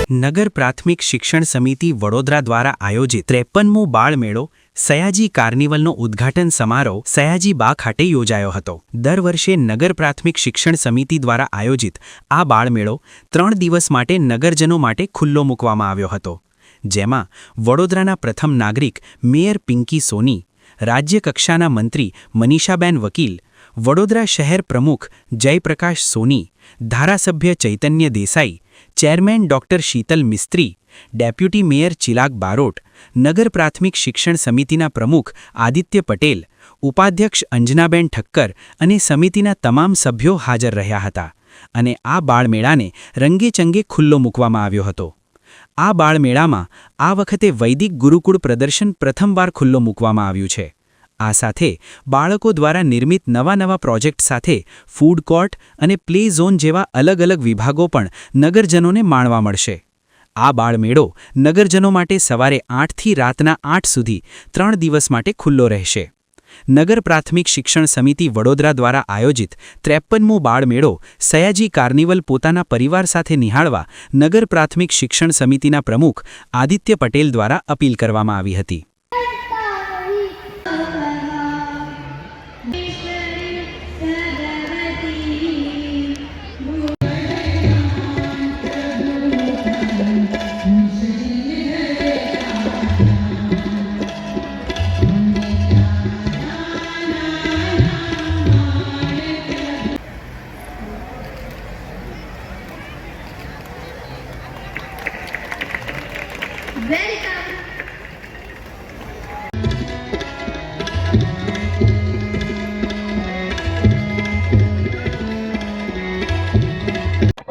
નગર પ્રાથમિક શિક્ષણ સમિતિ વડોદરા દ્વારા આયોજિત 53મો બાળમેળો સયાજી કાર્નિવલનો ઉદ્ઘાટન સમારોહ સયાજી બા ખાતે યોજાયો હતો। દર વર્ષે નગર પ્રાથમિક શિક્ષણ સમિતિ દ્વારા આયોજિત આ બાળમેળો 3 દિવસ માટે નગરજનો માટે ખુલ્લો મૂકવામાં આવ્યો હતો, જેમાં વડોદરાના પ્રથમ નાગરિક મેયર પિંકી સોની, રાજ્ય કક્ષાના મંત્રી મનીષાબેન વકીલ, વડોદરા શહેર પ્રમુખ જયપ્રકાશ સોની, ધારાસભ્ય ચૈતન્ય દેસાઈ, ચેરમેન ડોક્ટર શીતલ મિસ્ત્રી, ડેપ્યુટી મેયર ચિરાગ બારોટ, નગર પ્રાથમિક શિક્ષણ સમિતિના પ્રમુખ આદિત્ય પટેલ, ઉપાધ્યક્ષ અંજનાબેન ઠક્કર અને સમિતિના તમામ સભ્યો હાજર રહ્યા હતા અને આ બાળમેળાને રંગેચંગે ખુલ્લો મૂકવામાં આવ્યો હતો। આ બાળમેળામાં આ વખતે વૈદિક ગુરુકુળ પ્રદર્શન પ્રથમવાર ખુલ્લો મૂકવામાં આવ્યું છે। આ સાથે બાળકો દ્વારા નિર્મિત નવા પ્રોજેક્ટ સાથે ફૂડ કોર્ટ અને પ્લે ઝોન જેવા અલગ વિભાગો પણ નગરજનોને માણવા મળશે। આ બાળમેળો નગરજનો માટે સવારે 8 થી રાતના 8 સુધી 3 દિવસ માટે ખુલ્લો રહેશે। નગર પ્રાથમિક શિક્ષણ સમિતિ વડોદરા દ્વારા આયોજિત 53મો બાળમેળો સયાજી કાર્નિવલ પોતાના પરિવાર સાથે નિહાળવા નગર પ્રાથમિક શિક્ષણ સમિતિના પ્રમુખ આદિત્ય પટેલ દ્વારા અપીલ કરવામાં આવી હતી।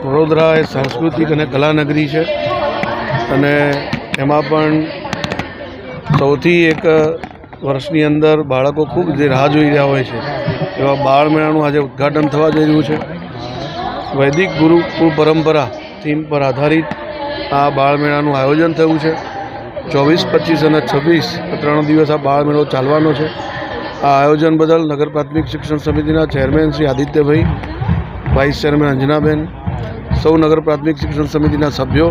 વડોદરા એ સાંસ્કૃતિક અને કલાનગરી છે અને એમાં પણ સૌથી એક વર્ષની અંદર બાળકો ખૂબ જે રાહ જોઈ રહ્યા હોય છે એવા બાળમેળાનું આજે ઉદ્ઘાટન થવા જઈ રહ્યું છે। વૈદિક ગુરુકુળ પરંપરા થીમ પર આધારિત આ બાળમેળાનું આયોજન થયું છે। 24, 25 અને 26 3 દિવસ આ બાળમેળો ચાલવાનો છે। આ આયોજન બદલ નગર પ્રાથમિક શિક્ષણ સમિતિના ચેરમેન શ્રી આદિત્યભાઈ, વાઇસ ચેરમેન અંજનાબેન, સૌ નગર પ્રાથમિક શિક્ષણ સમિતિના સભ્યો,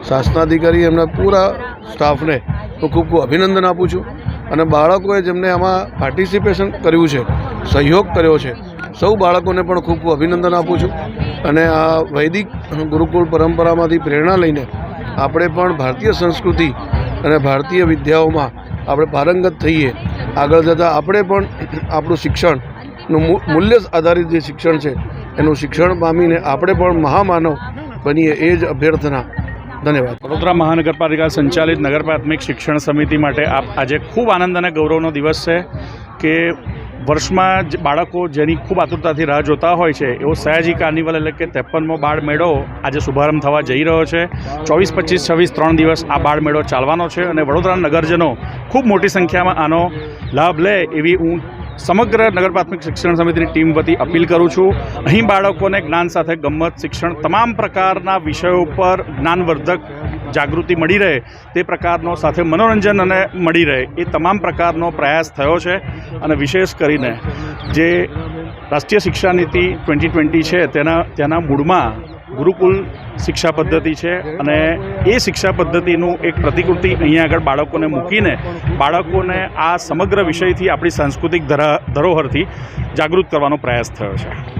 શાસનાધિકારી, એમના પૂરા સ્ટાફને હું ખૂબ અભિનંદન આપું છું અને બાળકોએ જેમને આમાં પાર્ટિસિપેશન કર્યું છે, સહયોગ કર્યો છે, સૌ બાળકોને પણ ખૂબ અભિનંદન આપું છું અને આ વૈદિક ગુરુકુળ પરંપરામાંથી પ્રેરણા લઈને આપણે પણ ભારતીય સંસ્કૃતિ અને ભારતીય વિદ્યાઓમાં આપણે પારંગત થઈએ। આગળ જતાં આપણે પણ આપણું શિક્ષણનું મૂલ્ય આધારિત જે શિક્ષણ છે એનું શિક્ષણ પામીને આપણે પણ મહામાનવ બનીએ, એ જ અભ્યર્થના। ધન્યવાદ। વડોદરા મહાનગરપાલિકા સંચાલિત નગર પ્રાથમિક શિક્ષણ સમિતિ માટે આજે ખૂબ આનંદ અને ગૌરવનો દિવસ છે કે વર્ષમાં બાળકો જેની ખૂબ આતુરતાથી રાહ જોતા હોય છે એવો સયાજી કાર્નિવલ એટલે કે 53મો બાળમેળો આજે શુભારંભ થવા જઈ રહ્યો છે। 24, 25, 26 3 દિવસ આ બાળમેળો ચાલવાનો છે અને વડોદરાના નગરજનો ખૂબ મોટી સંખ્યામાં આનો લાભ લે એવી હું સમગ્ર નગર પ્રાથમિક શિક્ષણ સમિતિની ટીમ વતી અપીલ કરું છું। અહીં બાળકોને જ્ઞાન સાથે ગમ્મત, શિક્ષણ, તમામ પ્રકારના વિષયો પર જ્ઞાનવર્ધક જાગૃતિ મળી રહે તે પ્રકારનો સાથે મનોરંજન અને મળી રહે એ તમામ પ્રકારનો પ્રયાસ થયો છે અને વિશેષ કરીને જે રાષ્ટ્રીય શિક્ષા નીતિ 2020 છે તેના મૂળમાં ગુરુકુલ શિક્ષા પદ્ધતિ છે અને એ શિક્ષા પદ્ધતિનું એક પ્રતિકૃતિ અહીંયા આગળ બાળકોને મૂકીને બાળકોને આ સમગ્ર વિષયથી આપણી સાંસ્કૃતિક ધરોહરથી જાગૃત કરવાનો પ્રયાસ થયો છે।